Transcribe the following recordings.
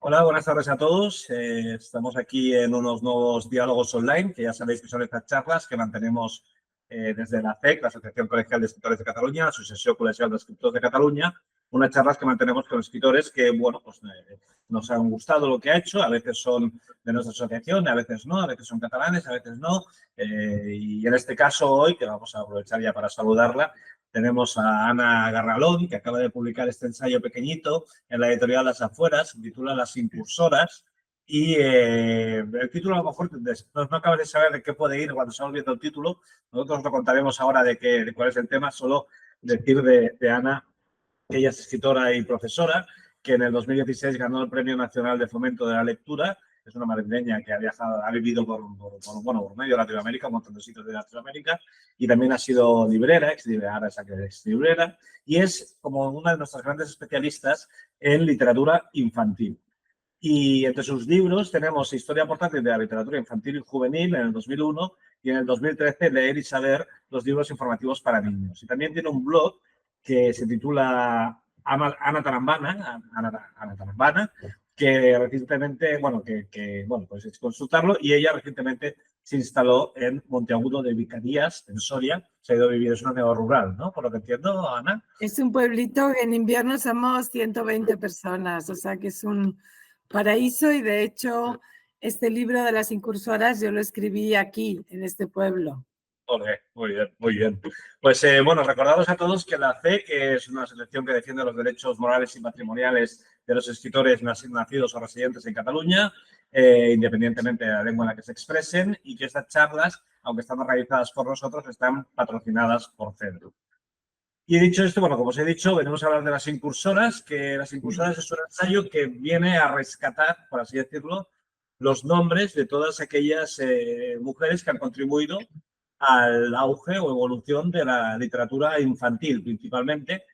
Hola, buenas tardes a todos. Estamos aquí en unos nuevos diálogos online, que ya sabéis que son estas charlas que mantenemos desde la ACEC, la Asociación Colegial de Escritores de Cataluña, la Asociación Colegial de Escritores de Cataluña, unas charlas que mantenemos con escritores que, bueno, pues nos han gustado lo que ha hecho, a veces son de nuestra asociación, a veces no, a veces son catalanes, a veces no. Y en este caso hoy, que vamos a aprovechar ya para saludarla, tenemos a Ana Garralón, que acaba de publicar este ensayo pequeñito en la editorial Las Afueras, se titula Las Incursoras, y el título a lo mejor no acabas de saber de qué puede ir cuando estamos viendo el título. Nosotros lo contaremos ahora de cuál es el tema, solo decir de Ana que ella es escritora y profesora, que en el 2016 ganó el Premio Nacional de Fomento de la Lectura. Es una madrileña que ha viajado, ha vivido por medio de Latinoamérica, un montón de sitios de Latinoamérica, y también ha sido librera, ahora es ex-librera, y es como una de nuestras grandes especialistas en literatura infantil. Y entre sus libros tenemos Historia portátil de la literatura infantil y juvenil en el 2001 y en el 2013 Leer y saber, los libros informativos para niños. Y también tiene un blog que se titula Ana Tarambana, que recientemente, pues es consultarlo, y ella recientemente se instaló en Monteagudo de Vicarías, en Soria. Se ha ido a vivir, es una neo rural, ¿no? Por lo que entiendo, Ana. Es un pueblito que en invierno somos 120 personas, o sea que es un paraíso, y de hecho este libro de las incursoras yo lo escribí aquí, en este pueblo. Muy bien, muy bien. Pues bueno, recordaros a todos que la ACEC es una asociación que defiende los derechos morales y patrimoniales de los escritores nacidos o residentes en Cataluña, independientemente de la lengua en la que se expresen, y que estas charlas, aunque están realizadas por nosotros, están patrocinadas por CEDRU. Y dicho esto, bueno, como os he dicho, venimos a hablar de las incursoras, que las incursoras es un ensayo que viene a rescatar, por así decirlo, los nombres de todas aquellas mujeres que han contribuido al auge o evolución de la literatura infantil, principalmente.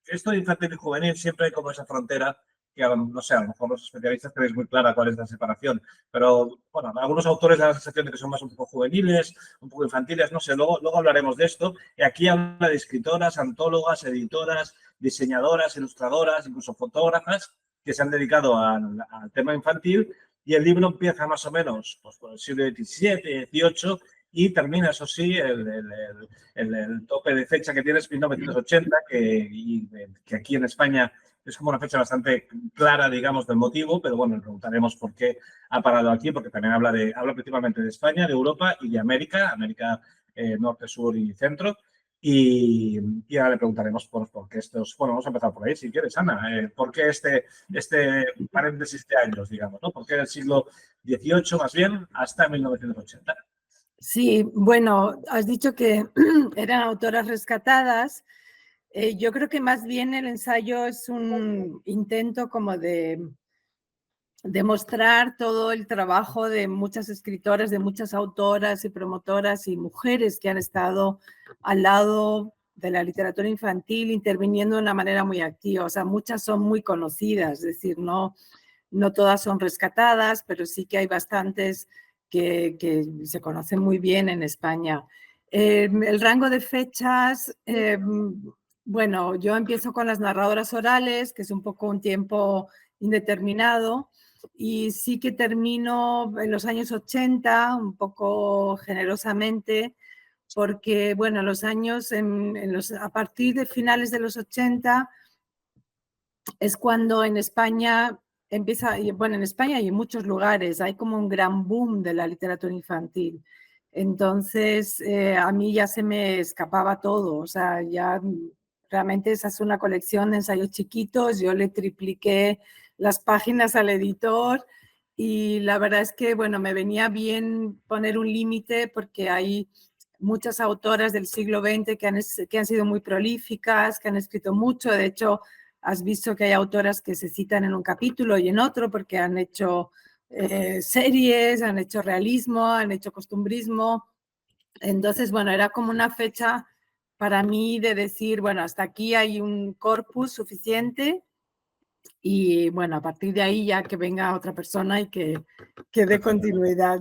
Esto de infantil y juvenil siempre hay como esa frontera que, no sé, a lo mejor los especialistas tenéis muy clara cuál es la separación, pero bueno, algunos autores dan la sensación de que son más un poco juveniles, un poco infantiles, no sé, luego hablaremos de esto. Y aquí habla de escritoras, antólogas, editoras, diseñadoras, ilustradoras, incluso fotógrafas que se han dedicado al tema infantil, y el libro empieza más o menos pues, por el siglo XVII, XVIII, y termina, eso sí, el tope de fecha que tiene es 1980, que aquí en España es como una fecha bastante clara, digamos, del motivo, pero bueno, le preguntaremos por qué ha parado aquí, porque también habla principalmente de España, de Europa y de América norte, sur y centro. Y ahora le preguntaremos por qué estos... Bueno, vamos a empezar por ahí, si quieres, Ana. ¿Por qué este paréntesis de años, digamos, ¿no? ¿Por qué del siglo XVIII, más bien, hasta 1980? Sí, bueno, has dicho que eran autoras rescatadas. Yo creo que más bien el ensayo es un intento como de demostrar todo el trabajo de muchas escritoras, de muchas autoras y promotoras y mujeres que han estado al lado de la literatura infantil, interviniendo de una manera muy activa. O sea, muchas son muy conocidas, es decir, no todas son rescatadas, pero sí que hay bastantes que se conocen muy bien en España. El rango de fechas, bueno, yo empiezo con las narradoras orales, que es un poco un tiempo indeterminado, y sí que termino en los años 80, un poco generosamente, porque, bueno, a partir de finales de los 80 es cuando en España empieza, bueno, en España y en muchos lugares hay como un gran boom de la literatura infantil. Entonces, a mí ya se me escapaba todo, o sea, ya realmente esa es una colección de ensayos chiquitos, yo le tripliqué las páginas al editor, y la verdad es que, bueno, me venía bien poner un límite porque hay muchas autoras del siglo XX que han sido muy prolíficas, que han escrito mucho. De hecho, has visto que hay autoras que se citan en un capítulo y en otro porque han hecho series, han hecho realismo, han hecho costumbrismo. Entonces, bueno, era como una fecha para mí de decir, bueno, hasta aquí hay un corpus suficiente, y bueno, a partir de ahí ya que venga otra persona y que dé continuidad.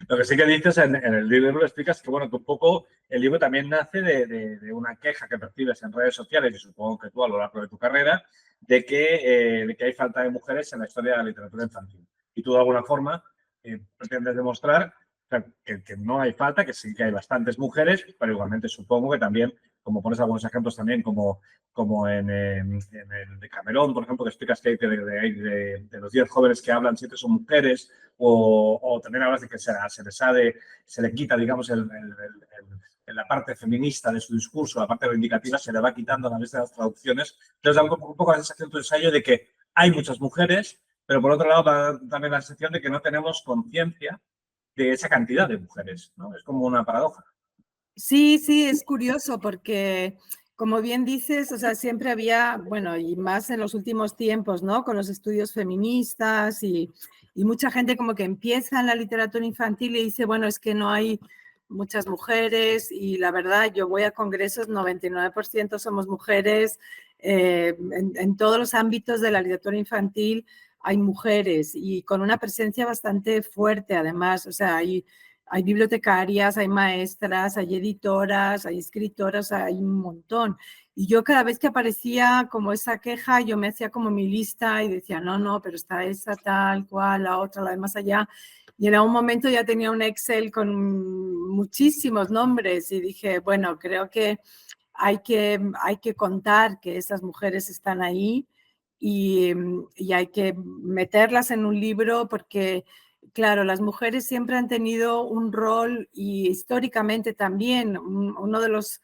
Lo que sí que dices en el libro lo explicas que, bueno, que un poco el libro también nace de una queja que percibes en redes sociales, y supongo que tú a lo largo de tu carrera, de que hay falta de mujeres en la historia de la literatura infantil. Y tú, de alguna forma, pretendes demostrar que no hay falta, que sí que hay bastantes mujeres, pero igualmente supongo que también, como pones algunos ejemplos también, como en el de Camerón, por ejemplo, que explicas que de los 10 jóvenes que hablan, 7 son mujeres, o también hablas de que se le quita, digamos, la parte feminista de su discurso, la parte reivindicativa, se le va quitando a la vez de las traducciones. Entonces da un poco la sensación de tu ensayo de que hay muchas mujeres, pero por otro lado da también la sensación de que no tenemos conciencia de esa cantidad de mujeres, ¿no? Es como una paradoja. Sí, sí, es curioso porque, como bien dices, o sea, siempre había, bueno, y más en los últimos tiempos, ¿no? Con los estudios feministas y mucha gente como que empieza en la literatura infantil y dice, bueno, es que no hay muchas mujeres y la verdad, yo voy a congresos, 99% somos mujeres, en todos los ámbitos de la literatura infantil hay mujeres y con una presencia bastante fuerte además, o sea, hay bibliotecarias, hay maestras, hay editoras, hay escritoras, hay un montón. Y yo cada vez que aparecía como esa queja, yo me hacía como mi lista y decía, no, no, pero está esa tal cual, la otra, la de más allá. Y en algún momento ya tenía un Excel con muchísimos nombres y dije, bueno, creo que hay que contar que esas mujeres están ahí y hay que meterlas en un libro porque, claro, las mujeres siempre han tenido un rol y históricamente también uno de los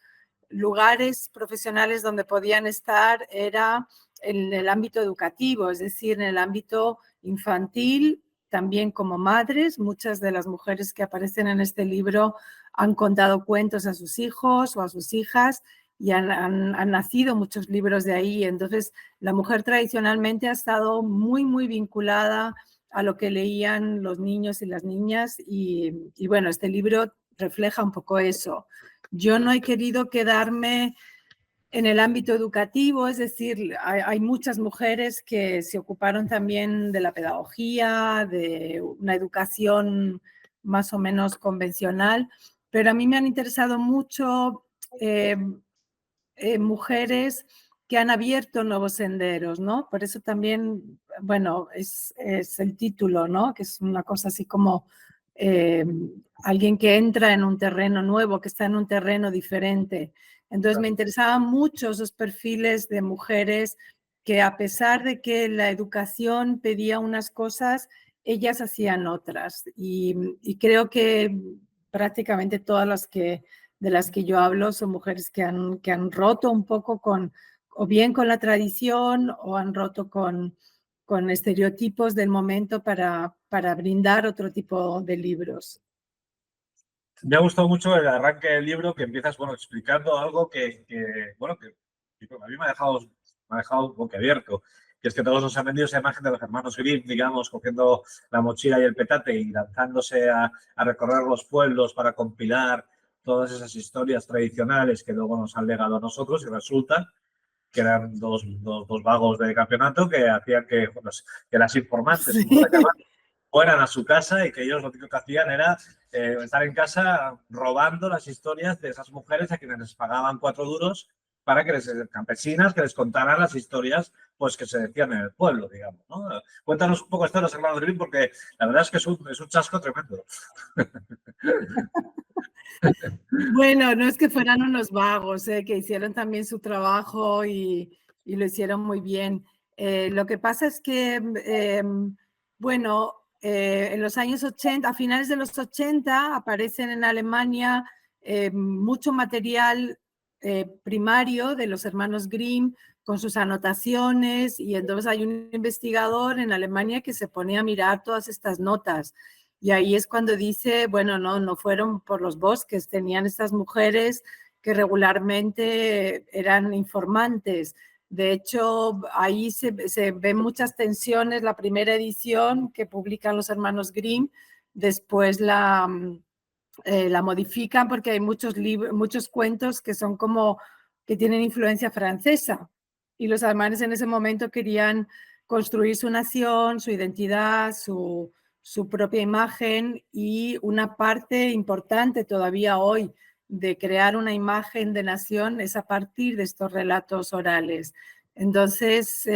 lugares profesionales donde podían estar era en el ámbito educativo, es decir, en el ámbito infantil, también como madres. Muchas de las mujeres que aparecen en este libro han contado cuentos a sus hijos o a sus hijas y han nacido muchos libros de ahí. Entonces, la mujer tradicionalmente ha estado muy, muy vinculada a lo que leían los niños y las niñas y bueno, este libro refleja un poco eso. Yo no he querido quedarme en el ámbito educativo, es decir, hay muchas mujeres que se ocuparon también de la pedagogía, de una educación más o menos convencional, pero a mí me han interesado mucho mujeres que han abierto nuevos senderos, ¿no? Por eso también, bueno, es el título, ¿no? Que es una cosa así como eh, alguien que entra en un terreno nuevo, que está en un terreno diferente. Entonces me interesaban mucho esos perfiles de mujeres que a pesar de que la educación pedía unas cosas, ellas hacían otras. Y creo que prácticamente todas las que de las que yo hablo son mujeres que han roto un poco con, o bien con la tradición, o han roto con estereotipos del momento para brindar otro tipo de libros. Me ha gustado mucho el arranque del libro, que empiezas, bueno, explicando algo bueno, que a mí me ha dejado boquiabierto, que es que todos nos han vendido esa imagen de los hermanos Grimm, digamos, cogiendo la mochila y el petate y lanzándose a recorrer los pueblos para compilar todas esas historias tradicionales que luego nos han legado a nosotros, y resulta que eran dos vagos de campeonato que hacían que las informantes, como se llaman, Sí. fueran a su casa, y que ellos lo único que hacían era estar en casa robando las historias de esas mujeres a quienes les pagaban 4 duros para que campesinas, que les contaran las historias pues que se decían en el pueblo, digamos, ¿no? Cuéntanos un poco esto de los hermanos Grimm, porque la verdad es que es un chasco tremendo. Bueno, no es que fueran unos vagos, que hicieron también su trabajo y lo hicieron muy bien. Lo que pasa es que, bueno, en los años 80, a finales de los 80, aparecen en Alemania mucho material primario de los hermanos Grimm con sus anotaciones y entonces hay un investigador en Alemania que se pone a mirar todas estas notas. Y ahí es cuando dice, bueno, no, no fueron por los bosques, tenían estas mujeres que regularmente eran informantes. De hecho, ahí se ven muchas tensiones. La primera edición que publican los hermanos Grimm, después la modifican porque hay muchos cuentos que son como que tienen influencia francesa. Y los alemanes en ese momento querían construir su nación, su identidad, su propia imagen, y una parte importante todavía hoy de crear una imagen de nación es a partir de estos relatos orales. Entonces,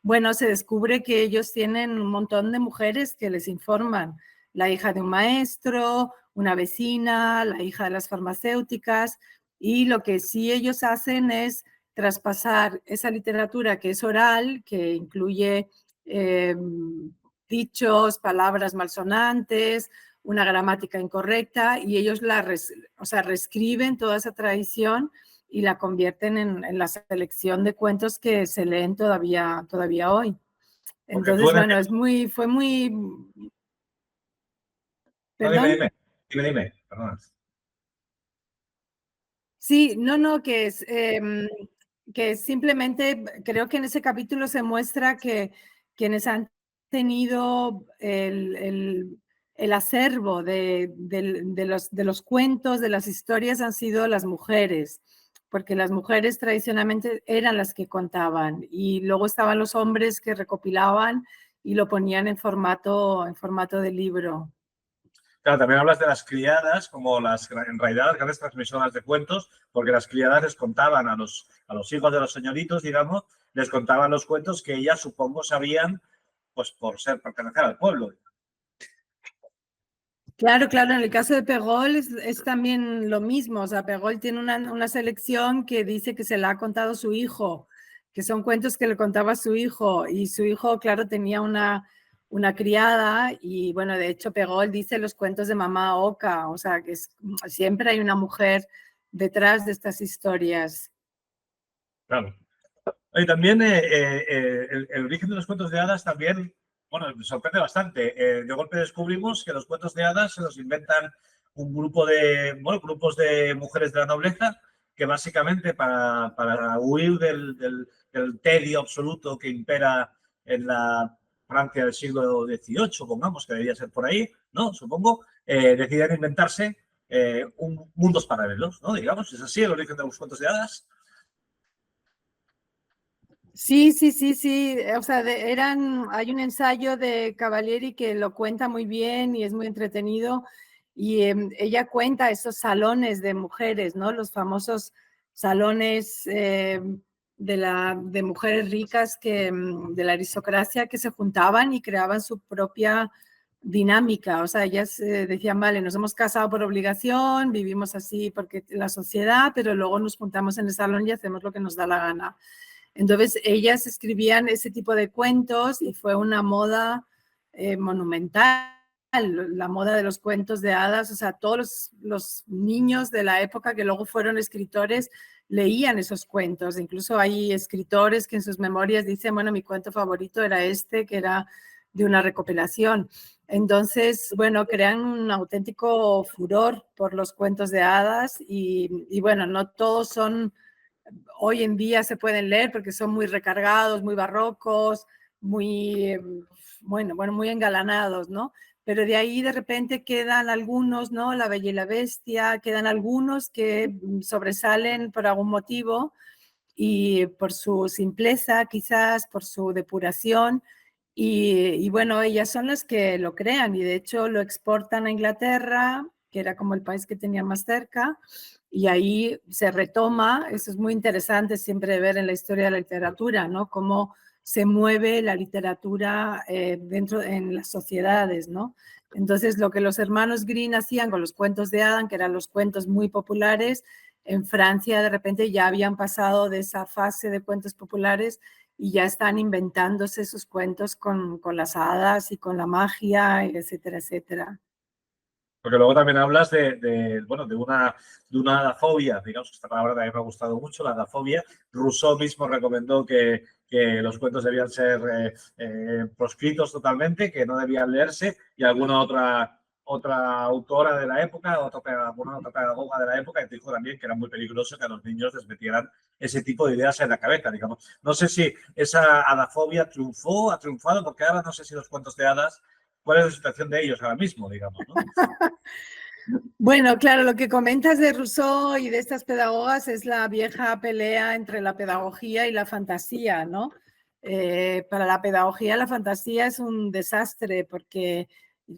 bueno, se descubre que ellos tienen un montón de mujeres que les informan. La hija de un maestro, una vecina, la hija de las farmacéuticas, y lo que sí ellos hacen es traspasar esa literatura que es oral, que incluye dichos, palabras malsonantes, una gramática incorrecta, y ellos reescriben toda esa tradición y la convierten en la selección de cuentos que se leen todavía hoy. Entonces, bueno, fue muy... No, ¿Perdón? dime, perdón. Sí, no, que simplemente creo que en ese capítulo se muestra que quienes han tenido el acervo de los cuentos, de las historias, han sido las mujeres, porque las mujeres tradicionalmente eran las que contaban, y luego estaban los hombres que recopilaban y lo ponían en formato de libro. Claro, también hablas de las criadas como en realidad las grandes transmisoras de cuentos, porque las criadas les contaban a los hijos de los señoritos, digamos, les contaban los cuentos que ellas, supongo, sabían, pues por pertenecer al pueblo. Claro, en el caso de Pegol es también lo mismo. O sea, Pegol tiene una selección que dice que se la ha contado su hijo, que son cuentos que le contaba su hijo, y su hijo, claro, tenía una criada, y bueno, de hecho Pegol dice los cuentos de mamá Oca, o sea, que siempre hay una mujer detrás de estas historias. Claro. Y también el origen de los cuentos de hadas también, bueno, me sorprende bastante. De golpe descubrimos que los cuentos de hadas se los inventan un grupo grupos de mujeres de la nobleza que básicamente para huir del tedio absoluto que impera en la Francia del siglo XVIII, pongamos, que debería ser por ahí, ¿no? Supongo, deciden inventarse mundos paralelos, ¿no? Digamos, ¿es así el origen de los cuentos de hadas? Sí. O sea, hay un ensayo de Cavalieri que lo cuenta muy bien y es muy entretenido. Y ella cuenta esos salones de mujeres, ¿no? Los famosos salones de mujeres ricas de la aristocracia, que se juntaban y creaban su propia dinámica. O sea, ellas decían, vale, nos hemos casado por obligación, vivimos así porque la sociedad, pero luego nos juntamos en el salón y hacemos lo que nos da la gana. Entonces, ellas escribían ese tipo de cuentos y fue una moda monumental, la moda de los cuentos de hadas. O sea, todos los niños de la época que luego fueron escritores leían esos cuentos. Incluso hay escritores que en sus memorias dicen, bueno, mi cuento favorito era este, que era de una recopilación. Entonces, bueno, crean un auténtico furor por los cuentos de hadas y bueno, no todos son... Hoy en día se pueden leer porque son muy recargados, muy barrocos, muy, muy engalanados, ¿no? Pero de ahí de repente quedan algunos, ¿no? La Bella y la Bestia, quedan algunos que sobresalen por algún motivo y por su simpleza, quizás por su depuración. Y bueno, ellas son las que lo crean y de hecho lo exportan a Inglaterra, que era como el país que tenía más cerca, y ahí se retoma. Eso es muy interesante siempre ver en la historia de la literatura, ¿no? Cómo se mueve la literatura en las sociedades, ¿no? Entonces, lo que los hermanos Grimm hacían con los cuentos de Adam, que eran los cuentos muy populares, en Francia de repente ya habían pasado de esa fase de cuentos populares y ya están inventándose esos cuentos con las hadas y con la magia, etcétera, etcétera. Porque luego también hablas de una adafobia, digamos que esta palabra también me ha gustado mucho, la adafobia. Rousseau mismo recomendó que los cuentos debían ser proscritos totalmente, que no debían leerse, y alguna otra autora de la época, alguna otra pedagoga de la época, dijo también que era muy peligroso que a los niños les metieran ese tipo de ideas en la cabeza, digamos. No sé si esa adafobia ha triunfado, porque ahora no sé si los cuentos de hadas, cuál es la situación de ellos ahora mismo, digamos, ¿no? Bueno, claro, lo que comentas de Rousseau y de estas pedagogas es la vieja pelea entre la pedagogía y la fantasía, ¿no? Para la pedagogía, la fantasía es un desastre porque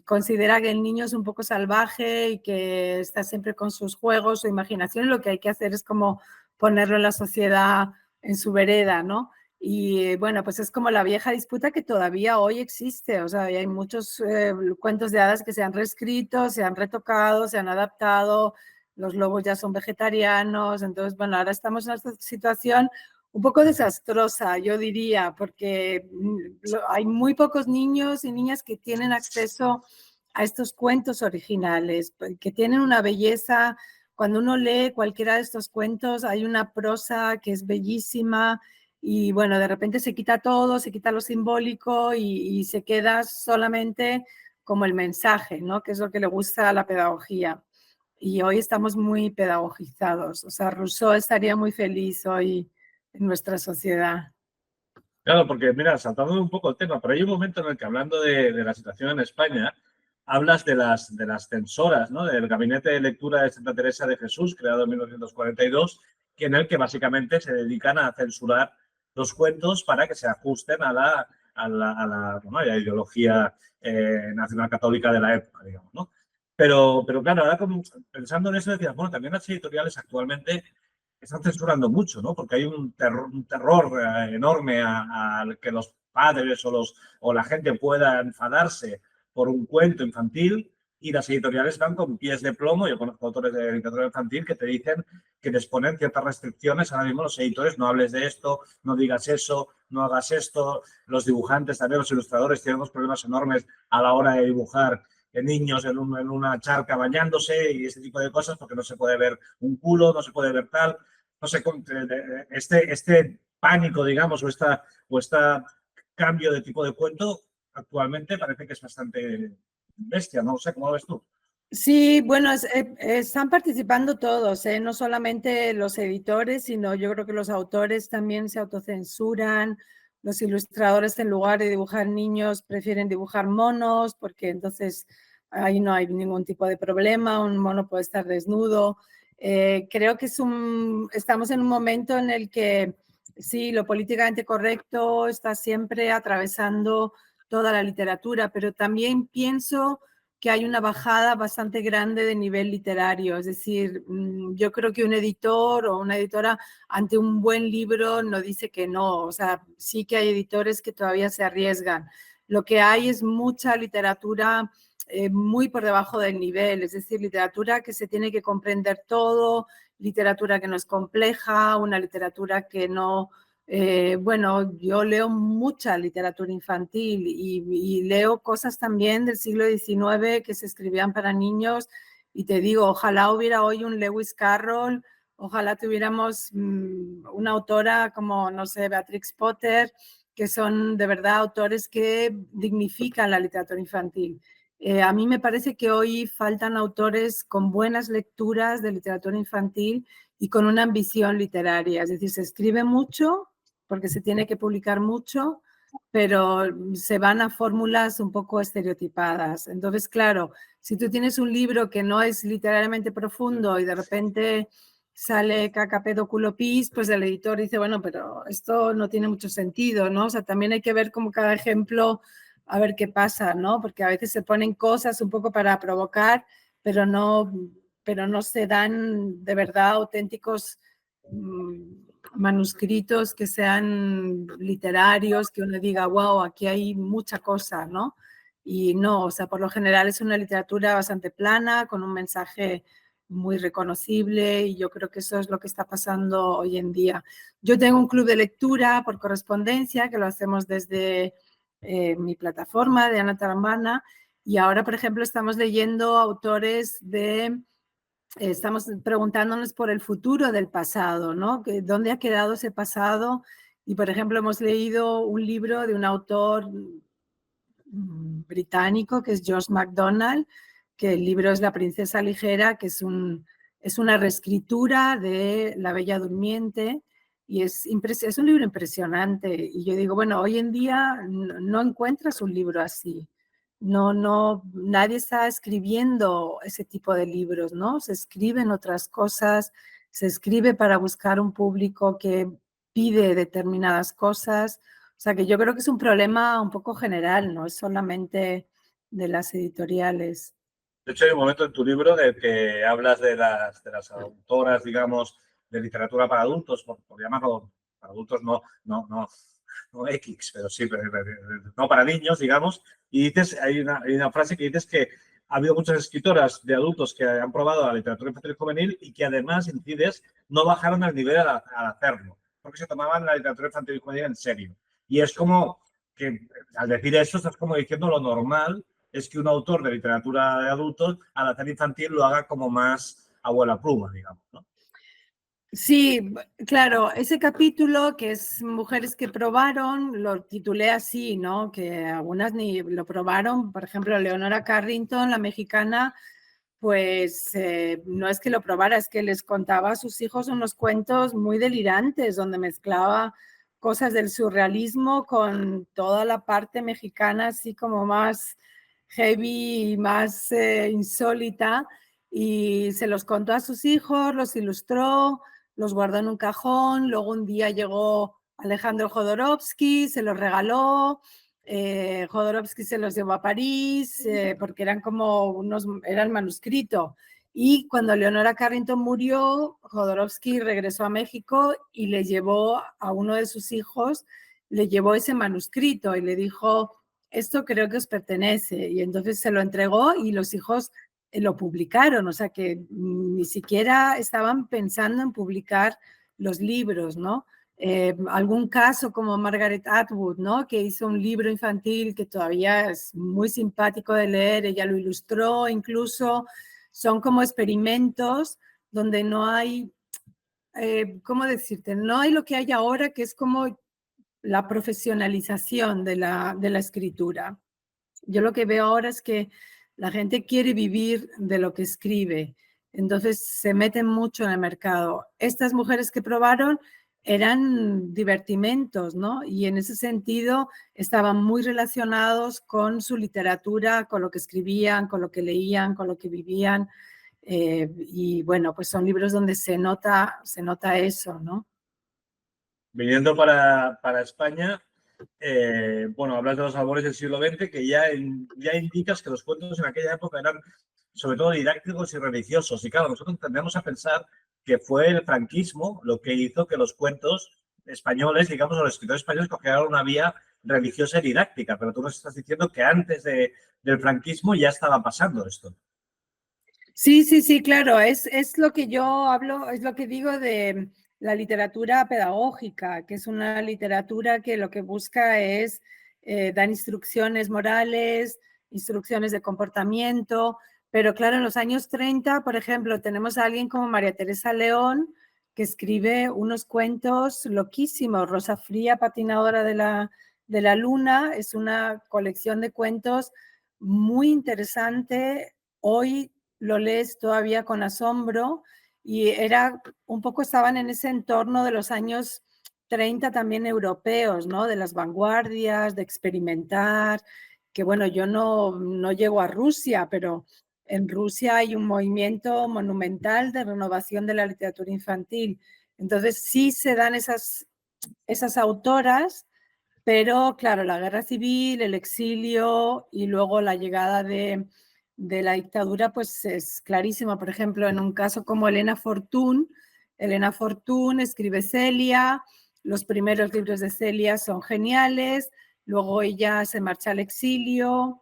considera que el niño es un poco salvaje y que está siempre con sus juegos, su imaginación, y lo que hay que hacer es como ponerlo en la sociedad, en su vereda, ¿no? Y bueno, pues es como la vieja disputa que todavía hoy existe, o sea, hay muchos cuentos de hadas que se han reescrito, se han retocado, se han adaptado, los lobos ya son vegetarianos, entonces, bueno, ahora estamos en esta situación un poco desastrosa, yo diría, porque hay muy pocos niños y niñas que tienen acceso a estos cuentos originales, que tienen una belleza. Cuando uno lee cualquiera de estos cuentos, hay una prosa que es bellísima y bueno, de repente se quita todo, se quita lo simbólico y se queda solamente como el mensaje, ¿no? Que es lo que le gusta a la pedagogía. Y hoy estamos muy pedagogizados. O sea, Rousseau estaría muy feliz hoy en nuestra sociedad. Claro, porque mira, saltando un poco el tema, pero hay un momento en el que hablando de la situación en España, hablas de las censoras, ¿no? Del Gabinete de Lectura de Santa Teresa de Jesús, creado en 1942, que en el que básicamente se dedican a censurar los cuentos para que se ajusten bueno, a la ideología nacional católica de la época, digamos, ¿no? Pero claro, ahora como, pensando en eso decías, bueno, también las editoriales actualmente están censurando mucho, ¿no? Porque hay un terror enorme a que los padres o la gente pueda enfadarse por un cuento infantil y las editoriales van con pies de plomo. Yo conozco autores de literatura infantil que te dicen que les ponen ciertas restricciones. Ahora mismo los editores, no hables de esto, no digas eso, no hagas esto. Los dibujantes también, los ilustradores tienen unos problemas enormes a la hora de dibujar niños en una charca bañándose y ese tipo de cosas porque no se puede ver un culo, no se puede ver tal, no sé, este pánico, digamos, o esta cambio de tipo de cuento, actualmente parece que es bastante bestia, ¿no? O sea, ¿cómo lo ves tú? Sí, bueno, están participando todos, no solamente los editores, sino yo creo que los autores también se autocensuran, los ilustradores en lugar de dibujar niños prefieren dibujar monos, porque entonces ahí no hay ningún tipo de problema, un mono puede estar desnudo. Creo que estamos en un momento en el que sí, lo políticamente correcto está siempre atravesando toda la literatura, pero también pienso que hay una bajada bastante grande de nivel literario. Es decir, yo creo que un editor o una editora ante un buen libro no dice que no. O sea, sí que hay editores que todavía se arriesgan. Lo que hay es mucha literatura muy por debajo del nivel, es decir, literatura que se tiene que comprender todo, literatura que no es compleja, una literatura que no bueno, yo leo mucha literatura infantil y leo cosas también del siglo XIX que se escribían para niños y te digo, ojalá hubiera hoy un Lewis Carroll, ojalá tuviéramos una autora como, no sé, Beatrix Potter, que son de verdad autores que dignifican la literatura infantil. A mí me parece que hoy faltan autores con buenas lecturas de literatura infantil y con una ambición literaria, es decir, se escribe mucho porque se tiene que publicar mucho, pero se van a fórmulas un poco estereotipadas. Entonces, claro, si tú tienes un libro que no es literariamente profundo y de repente sale caca, culo, pis, pues el editor dice, bueno, pero esto no tiene mucho sentido, ¿no? O sea, también hay que ver como cada ejemplo, a ver qué pasa, ¿no? Porque a veces se ponen cosas un poco para provocar, pero no se dan de verdad auténticos manuscritos que sean literarios, que uno diga, wow, aquí hay mucha cosa, ¿no? Y no, o sea, por lo general es una literatura bastante plana, con un mensaje muy reconocible y yo creo que eso es lo que está pasando hoy en día. Yo tengo un club de lectura por correspondencia que lo hacemos desde mi plataforma de Ana Tarambana y ahora, por ejemplo, estamos leyendo autores estamos preguntándonos por el futuro del pasado, ¿no? ¿Dónde ha quedado ese pasado? Y, por ejemplo, hemos leído un libro de un autor británico que es Josh MacDonald, que el libro es La princesa ligera, que es una reescritura de La Bella Durmiente y es un libro impresionante. Y yo digo, bueno, hoy en día no encuentras un libro así. Nadie está escribiendo ese tipo de libros, ¿no? Se escriben otras cosas, se escribe para buscar un público que pide determinadas cosas. O sea que yo creo que es un problema un poco general, no es solamente de las editoriales. De hecho, hay un momento en tu libro de que hablas de las autoras, digamos, de literatura para adultos, por llamarlo para adultos, no X, pero sí, no para niños, digamos. Y dices, hay una frase que dices que ha habido muchas escritoras de adultos que han probado la literatura infantil y juvenil y que además, incides, no bajaron el nivel al hacerlo, porque se tomaban la literatura infantil y juvenil en serio. Y es como que al decir eso, estás como diciendo lo normal es que un autor de literatura de adultos, al hacer infantil, lo haga como más abuela pluma, digamos, ¿no? Sí, claro, ese capítulo que es Mujeres que probaron, lo titulé así, ¿no? Que algunas ni lo probaron, por ejemplo, Leonora Carrington, la mexicana, pues no es que lo probara, es que les contaba a sus hijos unos cuentos muy delirantes, donde mezclaba cosas del surrealismo con toda la parte mexicana, así como más heavy y más insólita, y se los contó a sus hijos, los ilustró, los guardó en un cajón, luego un día llegó Alejandro Jodorowsky, se los regaló, Jodorowsky se los llevó a París, porque eran como eran manuscrito. Y cuando Leonora Carrington murió, Jodorowsky regresó a México y le llevó a uno de sus hijos, le llevó ese manuscrito y le dijo, esto creo que os pertenece. Y entonces se lo entregó y los hijos lo publicaron, o sea que ni siquiera estaban pensando en publicar los libros, ¿no? Algún caso como Margaret Atwood, ¿no? Que hizo un libro infantil que todavía es muy simpático de leer, ella lo ilustró incluso, son como experimentos donde no hay, ¿cómo decirte? No hay lo que hay ahora, que es como la profesionalización de la escritura. Yo lo que veo ahora es que la gente quiere vivir de lo que escribe, entonces se meten mucho en el mercado. Estas mujeres que probaron eran divertimentos, ¿no? Y en ese sentido estaban muy relacionados con su literatura, con lo que escribían, con lo que leían, con lo que vivían. Y bueno, pues son libros donde se nota eso, ¿no? Viniendo para España, bueno, hablas de los albores del siglo XX, que ya indicas que los cuentos en aquella época eran sobre todo didácticos y religiosos. Y claro, nosotros tendemos a pensar que fue el franquismo lo que hizo que los cuentos españoles, digamos, los escritores españoles cogieran una vía religiosa y didáctica. Pero tú nos estás diciendo que antes del franquismo ya estaba pasando esto. Sí, claro, es lo que yo hablo, es lo que digo de la literatura pedagógica, que es una literatura que lo que busca es dar instrucciones morales, instrucciones de comportamiento, pero claro, en los años 30, por ejemplo, tenemos a alguien como María Teresa León, que escribe unos cuentos loquísimos, Rosa Fría, patinadora de la luna, es una colección de cuentos muy interesante. Hoy lo lees todavía con asombro y era un poco, estaban en ese entorno de los años 30 también europeos, ¿no? De las vanguardias, de experimentar, que bueno, yo no llego a Rusia, pero en Rusia hay un movimiento monumental de renovación de la literatura infantil. Entonces sí se dan esas autoras, pero claro, la guerra civil, el exilio y luego la llegada de la dictadura, pues es clarísima. Por ejemplo, en un caso como Elena Fortún escribe Celia, los primeros libros de Celia son geniales, luego ella se marcha al exilio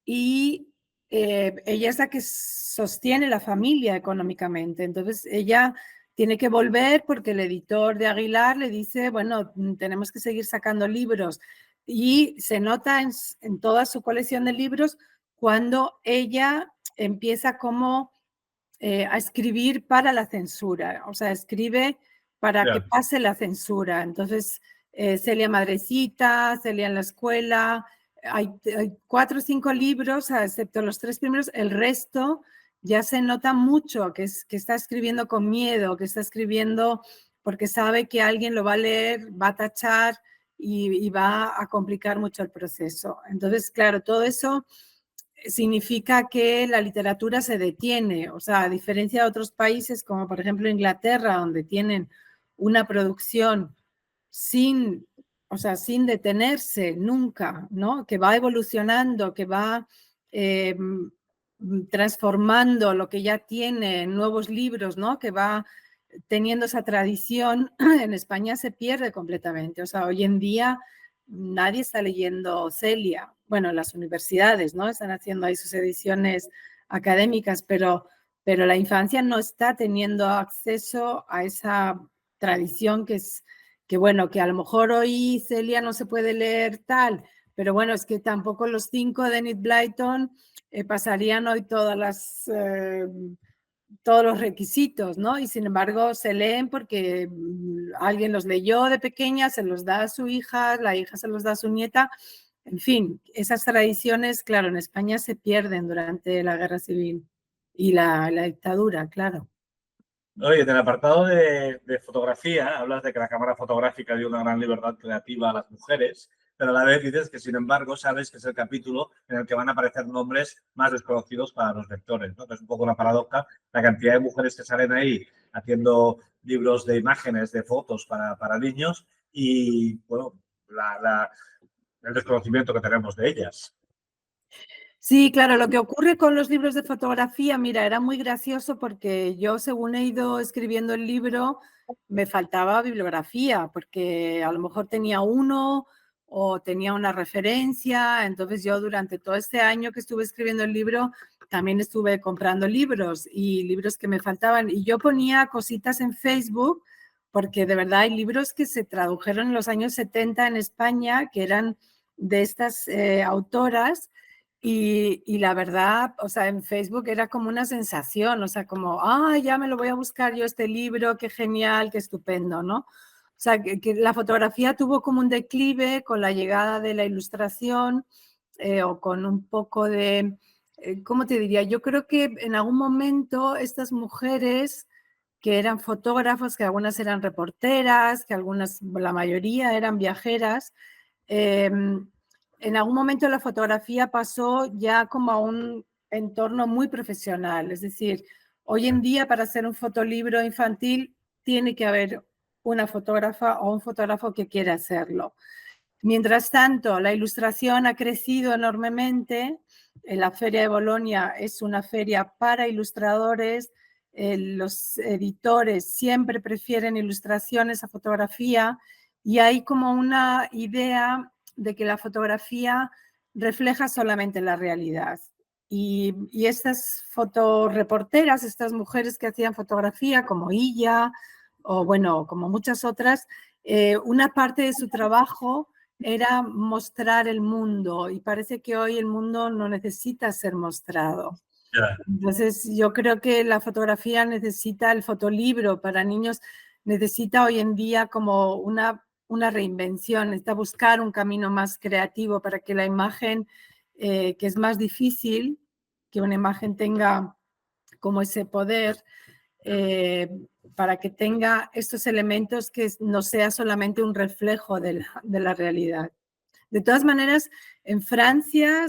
y ella es la que sostiene la familia económicamente. Entonces ella tiene que volver porque el editor de Aguilar le dice, bueno, tenemos que seguir sacando libros. Y se nota en toda su colección de libros cuando ella empieza como a escribir para la censura, o sea, escribe para que pase la censura. Entonces, Celia Madrecita, Celia en la escuela, hay 4 o 5 libros, excepto los 3 primeros, el resto ya se nota mucho que está escribiendo con miedo, que está escribiendo porque sabe que alguien lo va a leer, va a tachar y va a complicar mucho el proceso. Entonces, claro, todo eso significa que la literatura se detiene, o sea, a diferencia de otros países como por ejemplo Inglaterra, donde tienen una producción sin detenerse nunca, ¿no? Que va evolucionando, que va transformando lo que ya tiene en nuevos libros, ¿no? Que va teniendo esa tradición, en España se pierde completamente. O sea, hoy en día nadie está leyendo Celia. Bueno, las universidades, ¿no? Están haciendo ahí sus ediciones académicas, pero la infancia no está teniendo acceso a esa tradición que bueno, que a lo mejor hoy Celia no se puede leer tal, pero bueno, es que tampoco los 5 de Enid Blyton pasarían hoy todos los requisitos, ¿no? Y sin embargo se leen porque alguien los leyó de pequeña, se los da a su hija, la hija se los da a su nieta. En fin, esas tradiciones, claro, en España se pierden durante la Guerra Civil y la dictadura, claro. Oye, en el apartado de fotografía, hablas de que la cámara fotográfica dio una gran libertad creativa a las mujeres, pero a la vez dices que, sin embargo, sabes que es el capítulo en el que van a aparecer nombres más desconocidos para los lectores, ¿no? Que es un poco una paradoja, la cantidad de mujeres que salen ahí haciendo libros de imágenes, de fotos para niños y, bueno, el desconocimiento que tenemos de ellas. Sí, claro, lo que ocurre con los libros de fotografía, mira, era muy gracioso porque yo, según he ido escribiendo el libro, me faltaba bibliografía, porque a lo mejor tenía uno o tenía una referencia. Entonces yo durante todo este año que estuve escribiendo el libro, también estuve comprando libros y libros que me faltaban. Y yo ponía cositas en Facebook, porque de verdad hay libros que se tradujeron en los años 70 en España, que eran de estas autoras. Y la verdad, o sea, en Facebook era como una sensación, o sea, como, ya me lo voy a buscar yo este libro, qué genial, qué estupendo, ¿no? O sea, que la fotografía tuvo como un declive con la llegada de la ilustración o con un poco de, ¿cómo te diría? Yo creo que en algún momento estas mujeres que eran fotógrafos, que algunas eran reporteras, que algunas, la mayoría eran viajeras, en algún momento la fotografía pasó ya como a un entorno muy profesional. Es decir, hoy en día para hacer un fotolibro infantil tiene que haber una fotógrafa o un fotógrafo que quiera hacerlo. Mientras tanto, la ilustración ha crecido enormemente. La Feria de Bolonia es una feria para ilustradores. Los editores siempre prefieren ilustraciones a fotografía y hay como una idea de que la fotografía refleja solamente la realidad. Y estas fotoreporteras, estas mujeres que hacían fotografía, como Illa, o bueno, como muchas otras, una parte de su trabajo era mostrar el mundo y parece que hoy el mundo no necesita ser mostrado. Yeah. Entonces yo creo que la fotografía necesita, el fotolibro para niños necesita hoy en día como una reinvención, necesita buscar un camino más creativo para que la imagen, que es más difícil, que una imagen tenga como ese poder, para que tenga estos elementos que no sea solamente un reflejo de la realidad. De todas maneras, en Francia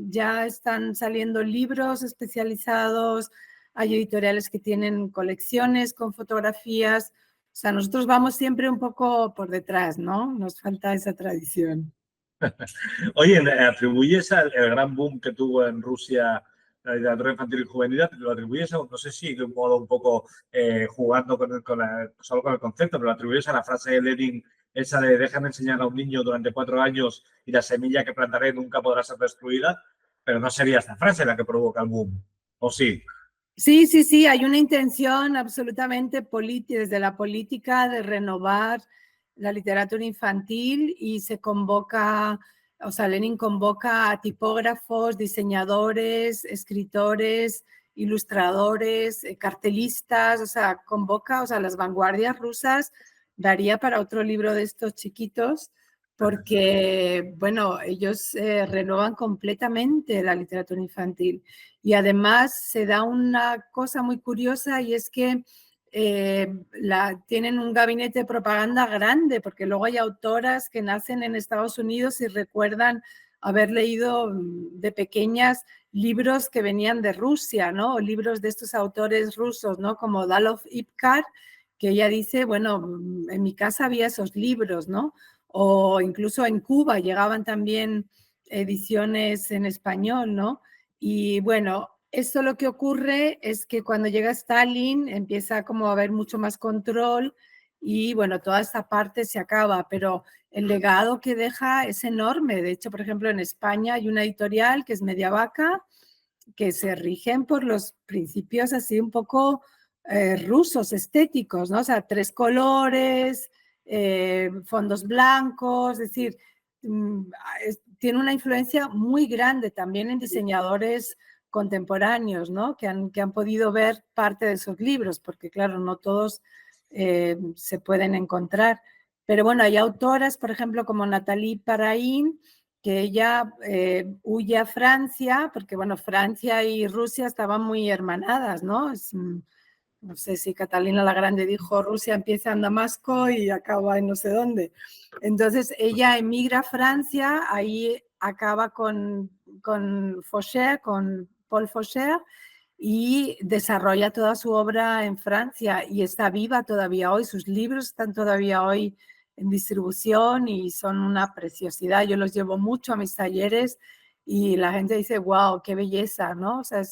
ya están saliendo libros especializados, hay editoriales que tienen colecciones con fotografías. O sea, nosotros vamos siempre un poco por detrás, ¿no? Nos falta esa tradición. Oye, ¿atribuyes el gran boom que tuvo en Rusia la literatura infantil y juvenil? ¿Lo atribuyes a, no sé si de un modo un poco jugando solo con el concepto, pero lo atribuyes a la frase de Lenin, esa de déjame enseñar a un niño durante 4 años y la semilla que plantaré nunca podrá ser destruida? Pero no sería esta frase la que provoca el boom, ¿o sí? Sí, sí, sí, hay una intención absolutamente desde la política de renovar la literatura infantil y se convoca, o sea, Lenin convoca a tipógrafos, diseñadores, escritores, ilustradores, cartelistas, o sea, convoca, o sea, las vanguardias rusas daría para otro libro de estos chiquitos porque, bueno, ellos renuevan completamente la literatura infantil. Y además se da una cosa muy curiosa y es que tienen un gabinete de propaganda grande, porque luego hay autoras que nacen en Estados Unidos y recuerdan haber leído de pequeñas libros que venían de Rusia, ¿no? O libros de estos autores rusos, ¿no? Como Dalov Ipkar, que ella dice, bueno, en mi casa había esos libros, ¿no? O incluso en Cuba llegaban también ediciones en español, ¿no? Y bueno, esto lo que ocurre es que cuando llega Stalin empieza como a haber mucho más control y bueno, toda esta parte se acaba, pero el legado que deja es enorme. De hecho, por ejemplo, en España hay una editorial que es Mediavaca, que se rigen por los principios así un poco rusos, estéticos, ¿no? O sea, 3 colores, fondos blancos, es decir, tiene una influencia muy grande también en diseñadores contemporáneos, ¿no? Que han podido ver parte de esos libros, porque claro, no todos se pueden encontrar. Pero bueno, hay autoras, por ejemplo, como Nathalie Paraín, que ella huye a Francia, porque bueno, Francia y Rusia estaban muy hermanadas, ¿no? No sé si Catalina la Grande dijo, Rusia empieza en Damasco y acaba en no sé dónde. Entonces ella emigra a Francia, ahí acaba con Faucher, con Paul Faucher, y desarrolla toda su obra en Francia y está viva todavía hoy, sus libros están todavía hoy en distribución y son una preciosidad. Yo los llevo mucho a mis talleres y la gente dice, wow, qué belleza, ¿no? O sea,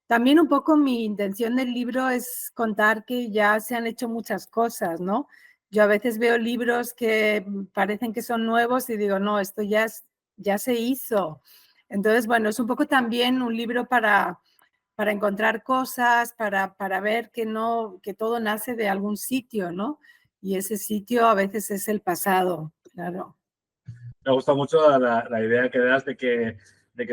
también un poco mi intención del libro es contar que ya se han hecho muchas cosas, ¿no? Yo a veces veo libros que parecen que son nuevos y digo, no, esto ya se hizo. Entonces, bueno, es un poco también un libro para encontrar cosas, para ver que todo nace de algún sitio, ¿no? Y ese sitio a veces es el pasado, claro. Me gusta mucho la idea que das de que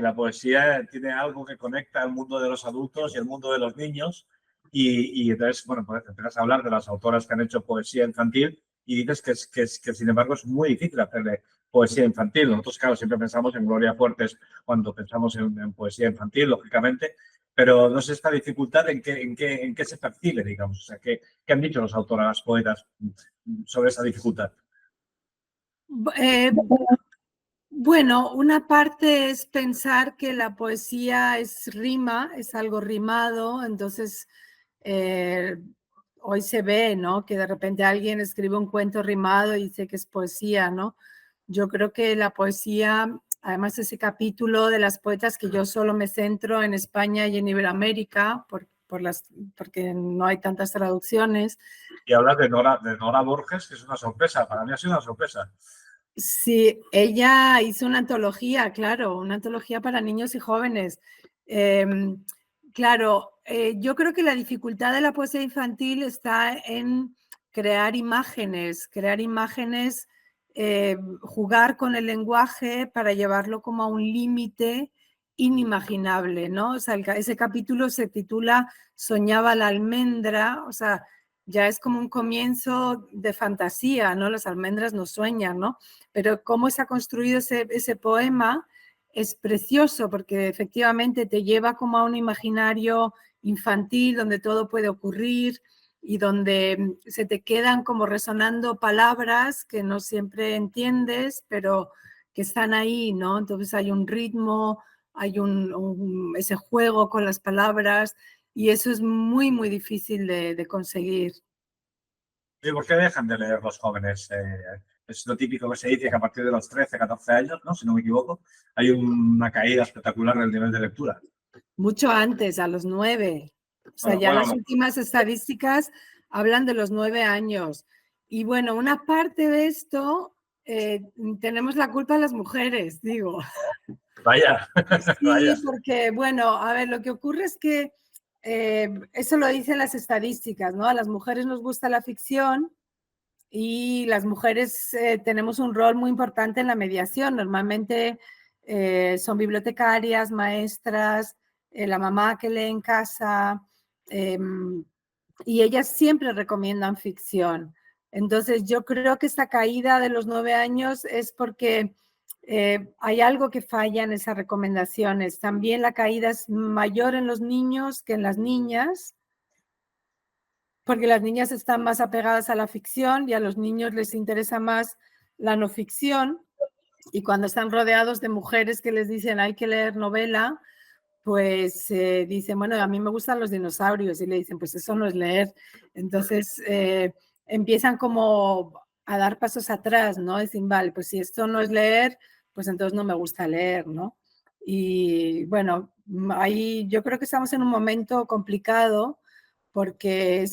la poesía tiene algo que conecta el mundo de los adultos y el mundo de los niños. Y entonces, bueno, pues empiezas a hablar de las autoras que han hecho poesía infantil y dices que sin embargo, es muy difícil hacerle poesía infantil. Nosotros, claro, siempre pensamos en Gloria Fuertes cuando pensamos en poesía infantil, lógicamente, pero no sé esta dificultad en qué se percibe, digamos. O sea, ¿qué han dicho los autores, las poetas sobre esa dificultad? Eh, Bueno, una parte es pensar que la poesía es rima, es algo rimado, entonces hoy se ve, ¿no? Que de repente alguien escribe un cuento rimado y dice que es poesía, ¿no? Yo creo que la poesía, además ese capítulo de las poetas que yo solo me centro en España y en Iberoamérica, porque no hay tantas traducciones. Y hablas de Nora Borges, que es una sorpresa. Para mí ha sido una sorpresa. Sí, ella hizo una antología, claro, una antología para niños y jóvenes. Claro, yo creo que la dificultad de la poesía infantil está en crear imágenes, jugar con el lenguaje para llevarlo como a un límite inimaginable, ¿no? O sea, ese capítulo se titula Soñaba la almendra, o sea, ya es como un comienzo de fantasía, ¿no? Las almendras no sueñan, ¿no? Pero cómo se ha construido ese poema es precioso porque efectivamente te lleva como a un imaginario infantil donde todo puede ocurrir y donde se te quedan como resonando palabras que no siempre entiendes, pero que están ahí, ¿no? Entonces hay un ritmo, hay ese juego con las palabras y eso es muy, muy difícil de conseguir. ¿Y por qué dejan de leer los jóvenes? Es lo típico que se dice que a partir de los 13, 14 años, ¿no? Si no me equivoco, hay una caída espectacular en el nivel de lectura. Mucho antes, a los 9. O sea, Bueno, ya las bueno, últimas estadísticas hablan de los 9 años. Y bueno, una parte de esto tenemos la culpa las mujeres, digo. vaya, Sí, vaya. porque bueno, a ver, lo que ocurre es que eso lo dicen las estadísticas, ¿no? A las mujeres nos gusta la ficción y las mujeres tenemos un rol muy importante en la mediación. Normalmente son bibliotecarias, maestras, la mamá que lee en casa, y ellas siempre recomiendan ficción. Entonces, yo creo que esta caída de los 9 años es porque hay algo que falla en esas recomendaciones. También la caída es mayor en los niños que en las niñas, porque las niñas están más apegadas a la ficción y a los niños les interesa más la no ficción. Y cuando están rodeados de mujeres que les dicen hay que leer novela, pues dicen, bueno, a mí me gustan los dinosaurios y le dicen, pues eso no es leer. Entonces empiezan como a dar pasos atrás, ¿no? Dicen, vale, pues si esto no es leer, pues entonces no me gusta leer, ¿no? Y bueno, ahí yo creo que estamos en un momento complicado porque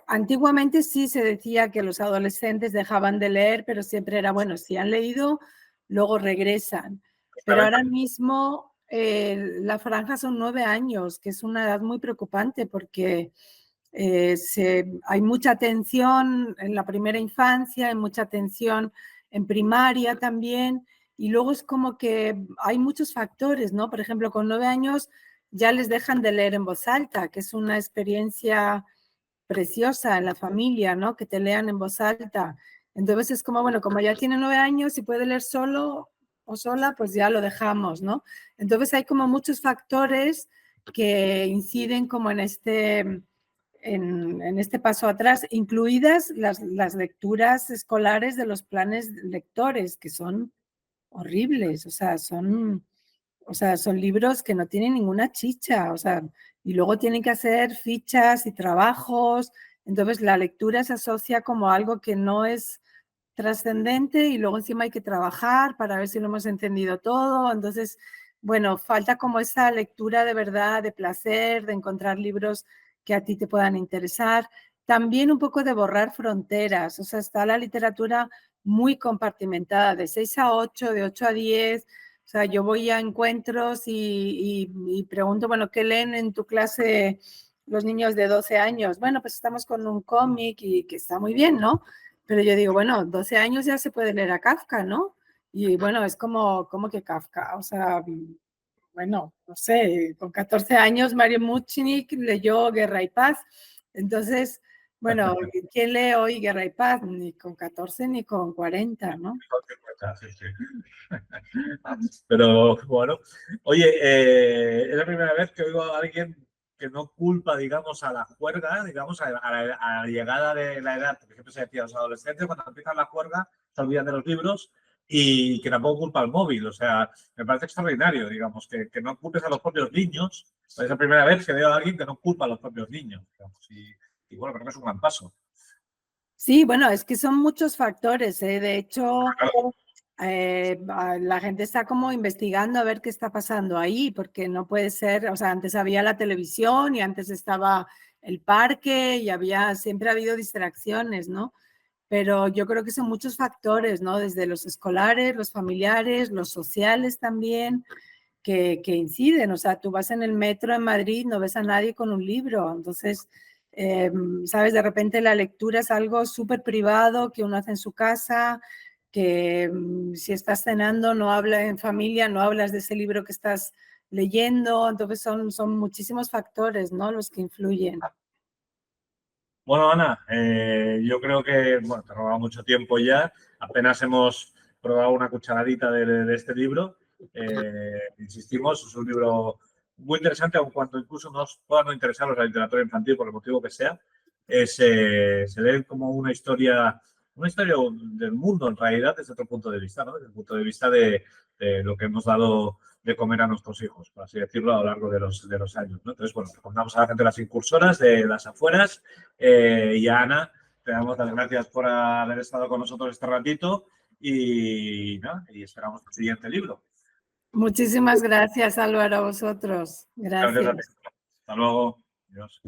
antiguamente sí se decía que los adolescentes dejaban de leer, pero siempre era, bueno, si han leído, luego regresan. Pero ahora mismo la franja son 9 años, que es una edad muy preocupante porque hay mucha atención en la primera infancia, hay mucha atención en primaria también, y luego es como que hay muchos factores, ¿no? Por ejemplo, con 9 años ya les dejan de leer en voz alta, que es una experiencia preciosa en la familia, ¿no? Que te lean en voz alta. Entonces es como, bueno, como ya tiene 9 años y puede leer solo o sola, pues ya lo dejamos, ¿no? Entonces hay como muchos factores que inciden como en este paso atrás, incluidas las lecturas escolares de los planes lectores, que son horribles, o sea, son libros que no tienen ninguna chicha, o sea, y luego tienen que hacer fichas y trabajos, entonces la lectura se asocia como algo que no es trascendente y luego encima hay que trabajar para ver si lo hemos entendido todo, entonces, bueno, falta como esa lectura de verdad, de placer, de encontrar libros que a ti te puedan interesar, también un poco de borrar fronteras, o sea, está la literatura muy compartimentada, de 6 a 8, de 8 a 10, o sea, yo voy a encuentros y pregunto, bueno, ¿qué leen en tu clase los niños de 12 años? Bueno, pues estamos con un cómic y que está muy bien, ¿no? Pero yo digo, bueno, 12 años ya se puede leer a Kafka, ¿no? Y bueno, es como que Kafka, o sea, bueno, no sé, con 14 años Mario Muchnik leyó Guerra y Paz. Entonces, bueno, ¿quién lee hoy Guerra y Paz? Ni con 14 ni con 40, ¿no? Sí, sí. Pero bueno, oye, es la primera vez que oigo a alguien que no culpa, digamos, a la juerga, digamos, a la llegada de la edad, porque siempre se decía, los adolescentes cuando empiezan la juerga se olvidan de los libros y que tampoco culpa al móvil. O sea, me parece extraordinario, digamos, que no culpes a los propios niños. Es la primera vez que veo a alguien que no culpa a los propios niños, digamos, y bueno, creo que es un gran paso. Sí, bueno, es que son muchos factores, ¿eh? De hecho, la gente está como investigando a ver qué está pasando ahí, porque no puede ser, o sea, antes había la televisión y antes estaba el parque y siempre ha habido distracciones, ¿no? Pero yo creo que son muchos factores, ¿no? Desde los escolares, los familiares, los sociales también, que inciden. O sea, tú vas en el metro en Madrid, no ves a nadie con un libro. Entonces, sabes, de repente la lectura es algo súper privado que uno hace en su casa, que si estás cenando, no hablas en familia, no hablas de ese libro que estás leyendo. Entonces, son muchísimos factores, ¿no? Los que influyen. Bueno, Ana, yo creo que bueno, te he robado mucho tiempo ya. Apenas hemos probado una cucharadita de este libro. Insistimos, es un libro muy interesante, aun cuando incluso nos pueda no interesaros la literatura infantil por el motivo que sea. Se lee como una historia del mundo en realidad desde otro punto de vista, ¿no? Desde el punto de vista de lo que hemos dado de comer a nuestros hijos, por así decirlo, a lo largo de los años, ¿no? Entonces, bueno, recomendamos a la gente de las incursoras, de las afueras, y a Ana, te damos las gracias por haber estado con nosotros este ratito y, ¿no? Y esperamos el siguiente libro. Muchísimas gracias, Álvaro, a vosotros. Gracias a ti. Gracias. Hasta luego. Adiós.